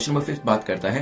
Question number 5 बात करता है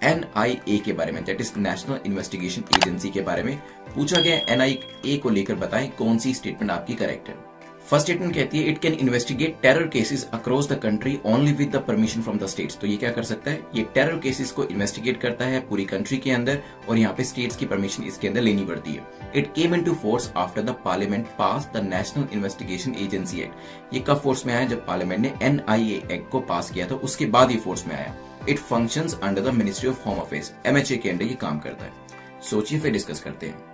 एनआईए के बारे में, that is national investigation agency के बारे में। पूछा गया एनआईए को लेकर बताएं कौन सी स्टेटमेंट आपकी करेक्ट है। फर्स्ट स्टेटमेंट कहती है it can investigate terror cases across the country only with the permission from the states. तो ये क्या कर सकता है, ये टेरर केसेस को इन्वेस्टिगेट करता है पूरी कंट्री के अंदर और यहाँ पे स्टेट्स की परमिशन इसके अंदर लेनी पड़ती है। It came into force after the parliament pass the national investigation agency act. ये कब फोर्स में आया, जब पार्लियामेंट ने एनआईए एक्ट को पास किया था, उसके बाद ये फोर्स में आया। It functions under the ministry of home affairs, MHA के अंडर ये काम करता है। सोचिए फिर डिस्कस करते हैं।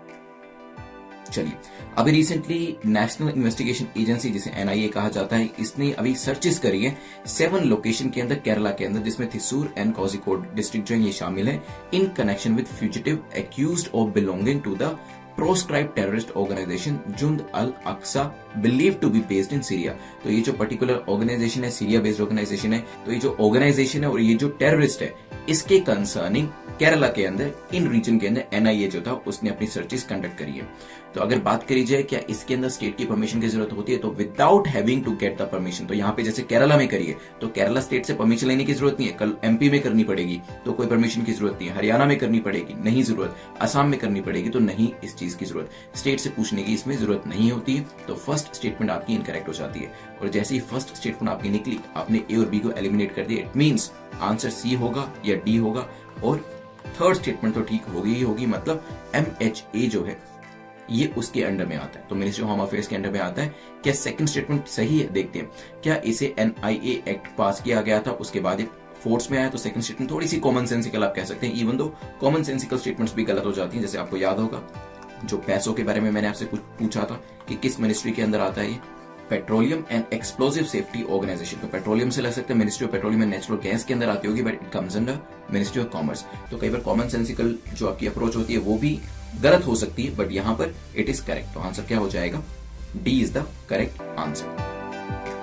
चलिए, अभी रिसेंटली नेशनल इन्वेस्टिगेशन एजेंसी जिसे एनआईए कहा जाता है, इसने अभी सर्चेस करी है 7 लोकेशन के अंदर केरला के अंदर, जिसमें थिसूर एंड कोझिकोड डिस्ट्रिक्ट जो है ये शामिल है, in connection with fugitive accused of belonging to the proscribe terrorist organization Jund al Aqsa believe to be based in Syria. तो ये जो पर्टिकुलर ऑर्गेनाइजेशन है, सीरिया बेस्ड ऑर्गेनाइजेशन है। तो ये जो ऑर्गेनाइजेशन है और ये जो टेररिस्ट है, इसके कंसर्निंग केरला के अंदर इन रीजन के अंदर एनआईए जो था उसने अपनी सर्चेस कंडक्ट करी है। तो अगर बात करी जाए क्या इसके अंदर स्टेट की परमिशन की जरूरत होती है, तो without having to get the permission. तो यहाँ पे जैसे केरला में करिए तो केरला स्टेट से परमिशन लेने की जरूरत नहीं है, कल एमपी में करनी पड़ेगी तो कोई परमिशन की जरूरत नहीं है, हरियाणा में करनी पड़ेगी नहीं जरूरत, असम में करनी पड़ेगी तो नहीं इस चीज की जरूरत, स्टेट से पूछने की इसमें जरूरत नहीं होती है। तो फर्स्ट स्टेटमेंट आपकी इनकरेक्ट हो जाती है। और जैसे ही फर्स्ट स्टेटमेंट आपकी निकली, आपने ए और बी को एलिमिनेट कर दिया, इट मीन्स आंसर सी होगा या डी होगा। और थर्ड स्टेटमेंट तो ठीक होगी ही होगी, मतलब एमएचए जो है ये उसके अंडर में आता है, तो मिनिस्ट्री ऑफ होम अफेयर्स के अंडर में आता है। क्या सेकंड स्टेटमेंट सही है, देखते हैं। क्या इसे एनआईए एक्ट पास किया गया था उसके बाद ये फोर्स में आया, तो सेकंड स्टेटमेंट थोड़ी सी कॉमन सेंसिकल आप कह सकते हैं, even though common sensical statements भी गलत हो जाती हैं। जैसे आपको याद होगा जो पैसों के बारे में मैंने आपसे कुछ पूछा था कि किस मिनिस्ट्री के अंदर आता है, ये petroleum and explosive safety organisation. तो पेट्रोलियम से लग सकते हैं, ministry of petroleum and natural gas के अंदर आती होगी, but it comes under ministry of commerce. तो कई बार कॉमन सेंसिकल जो आपकी अप्रोच होती है वो भी गलत हो सकती है, बट यहां पर इट इज करेक्ट। तो आंसर क्या हो जाएगा, D is the correct answer.